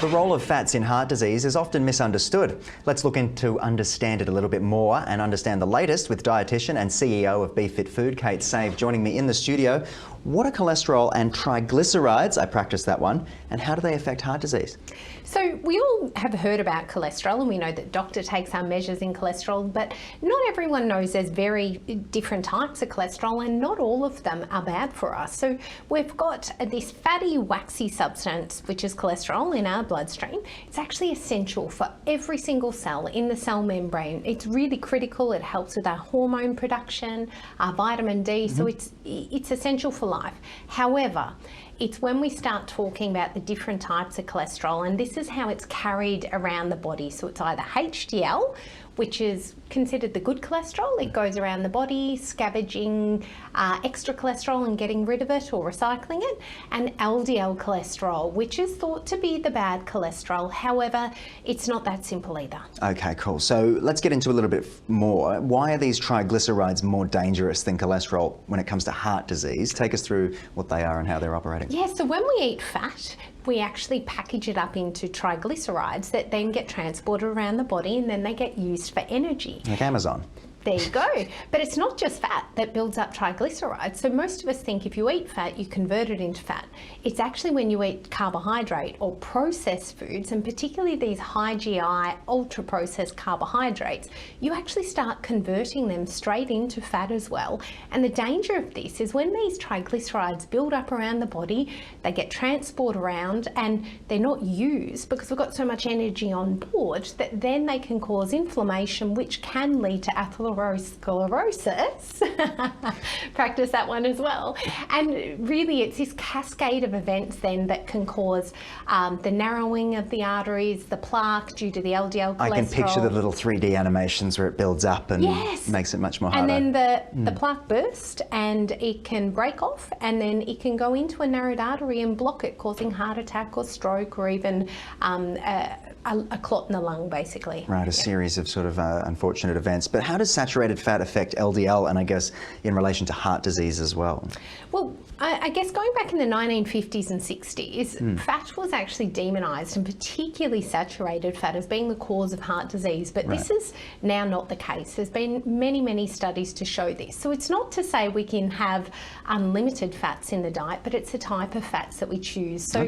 The role of fats in heart disease is often misunderstood. Let's look into understand it a little bit more and understand the latest with dietitian and CEO of BeFit Food, Kate Save, joining me in the studio. What are cholesterol and triglycerides? I practiced that one. And how do they affect heart disease? So we all have heard about cholesterol, and we know that doctor takes our measures in cholesterol, but not everyone knows there's very different types of cholesterol, and not all of them are bad for us. So we've got this fatty, waxy substance, which is cholesterol in our bloodstream. It's actually essential for every single cell in the cell membrane. It's really critical. It helps with our hormone production, our vitamin D, so it's essential for life. However, it's when we start talking about the different types of cholesterol, and this is how it's carried around the body. So it's either HDL, which is considered the good cholesterol. It goes around the body, scavenging extra cholesterol and getting rid of it or recycling it, and LDL cholesterol, which is thought to be the bad cholesterol. However, it's not that simple either. Okay, cool. So let's get into a little bit more. Why are these triglycerides more dangerous than cholesterol when it comes to heart disease? Take us through what they are and how they're operating. Yeah, so when we eat fat, we actually package it up into triglycerides that then get transported around the body, and then they get used for energy. Like Amazon. There you go. But it's not just fat that builds up triglycerides. So most of us think if you eat fat, you convert it into fat. It's actually when you eat carbohydrate or processed foods, and particularly these high GI, ultra processed carbohydrates, you actually start converting them straight into fat as well. And the danger of this is when these triglycerides build up around the body, they get transported around and they're not used because we've got so much energy on board that then they can cause inflammation, which can lead to atherosclerosis. Practice that one as well. And really it's this cascade of events then that can cause the narrowing of the arteries, the plaque due to the LDL cholesterol. I can picture the little 3D animations where it builds up and makes it much more harder. And then the plaque bursts and it can break off, and then it can go into a narrowed artery and block it, causing heart attack or stroke or even a clot in the lung, basically. Right, a series of sort of unfortunate events. But how does saturated fat affect LDL, and I guess in relation to heart disease as well? Well, I guess going back in the 1950s and 60s, fat was actually demonised, and particularly saturated fat, as being the cause of heart disease. But this is now not the case. There's been many, many studies to show this. So it's not to say we can have unlimited fats in the diet, but it's the type of fats that we choose. So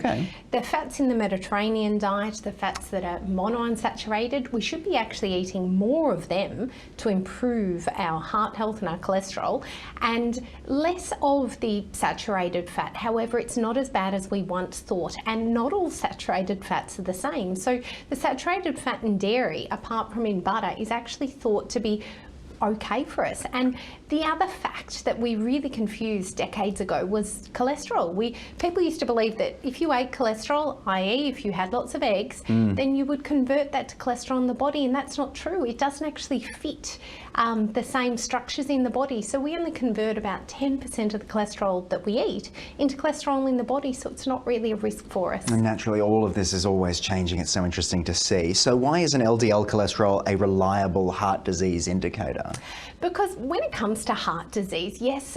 the fats in the Mediterranean diet, the fats that are monounsaturated, we should be actually eating more of them to improve our heart health and our cholesterol, and less of the saturated fat. However, it's not as bad as we once thought, and not all saturated fats are the same. So the saturated fat in dairy, apart from in butter, is actually thought to be okay for us. And the other fact that we really confused decades ago was cholesterol. People used to believe that if you ate cholesterol, i.e. if you had lots of eggs, then you would convert that to cholesterol in the body, and that's not true. It doesn't actually fit the same structures in the body. So we only convert about 10% of the cholesterol that we eat into cholesterol in the body, so it's not really a risk for us. And naturally, all of this is always changing. It's so interesting to see. So why is an LDL cholesterol a reliable heart disease indicator? Because when it comes to heart disease, yes,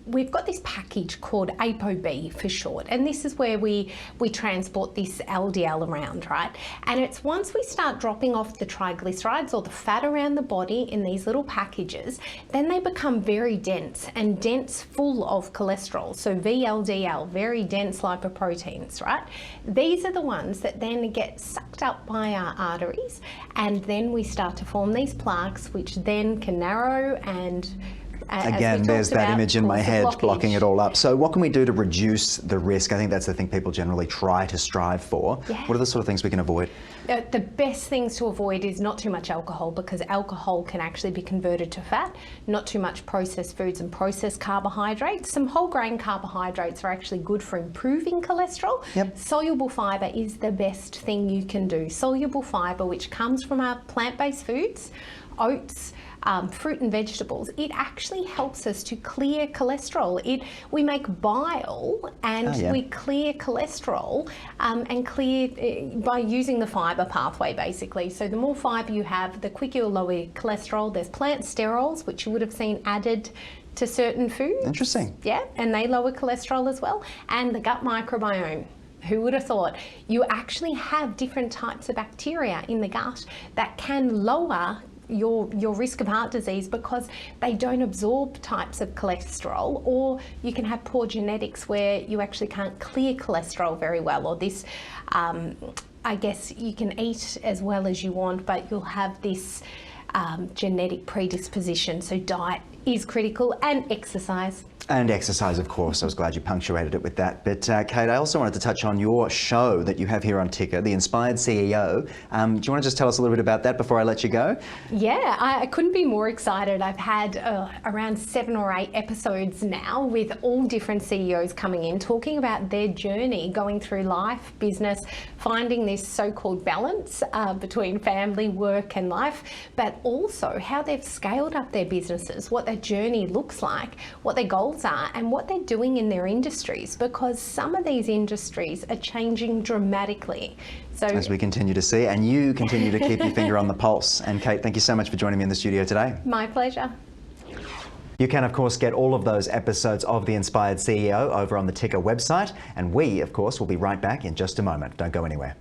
we've got this package called ApoB for short, and this is where we transport this LDL around, right? And it's once we start dropping off the triglycerides or the fat around the body in these little packages, then they become very dense and dense full of cholesterol. So VLDL, very dense lipoproteins, right? These are the ones that then get sucked up by our arteries, and then we start to form these plaques, which then can narrow and again, there's that image in my head blocking it all up. So what can we do to reduce the risk? I think that's the thing people generally try to strive for. What are the sort of things we can avoid? The best things to avoid is not too much alcohol, because alcohol can actually be converted to fat. Not too much processed foods and processed carbohydrates. Some whole grain carbohydrates are actually good for improving cholesterol. Soluble fibre is the best thing you can do. Soluble fibre, which comes from our plant-based foods, oats, fruit and vegetables, it actually helps us to clear cholesterol. We make bile and we clear cholesterol and clear by using the fibre pathway, basically. So the more fibre you have, the quicker you'll lower cholesterol. There's plant sterols, which you would have seen added to certain foods. Interesting. Yeah, and they lower cholesterol as well. And the gut microbiome. Who would have thought? You actually have different types of bacteria in the gut that can lower your risk of heart disease because they don't absorb types of cholesterol, or you can have poor genetics where you actually can't clear cholesterol very well, or this I guess you can eat as well as you want, but you'll have this genetic predisposition. So diet is critical, and exercise. And exercise, of course. I was glad you punctuated it with that. But Kate, I also wanted to touch on your show that you have here on Ticker, The Inspired CEO. Do you want to just tell us a little bit about that before I let you go? Yeah, I couldn't be more excited. I've had around 7 or 8 episodes now with all different CEOs coming in, talking about their journey, going through life, business, finding this so-called balance between family, work and life, but also how they've scaled up their businesses, what their journey looks like, what their goals are, and what they're doing in their industries, because some of these industries are changing dramatically. So as we continue to see, and you continue to keep your finger on the pulse. And Kate, thank you so much for joining me in the studio today. My pleasure. You can, of course, get all of those episodes of The Inspired CEO over on the Ticker website, and we, of course, will be right back in just a moment. Don't go anywhere.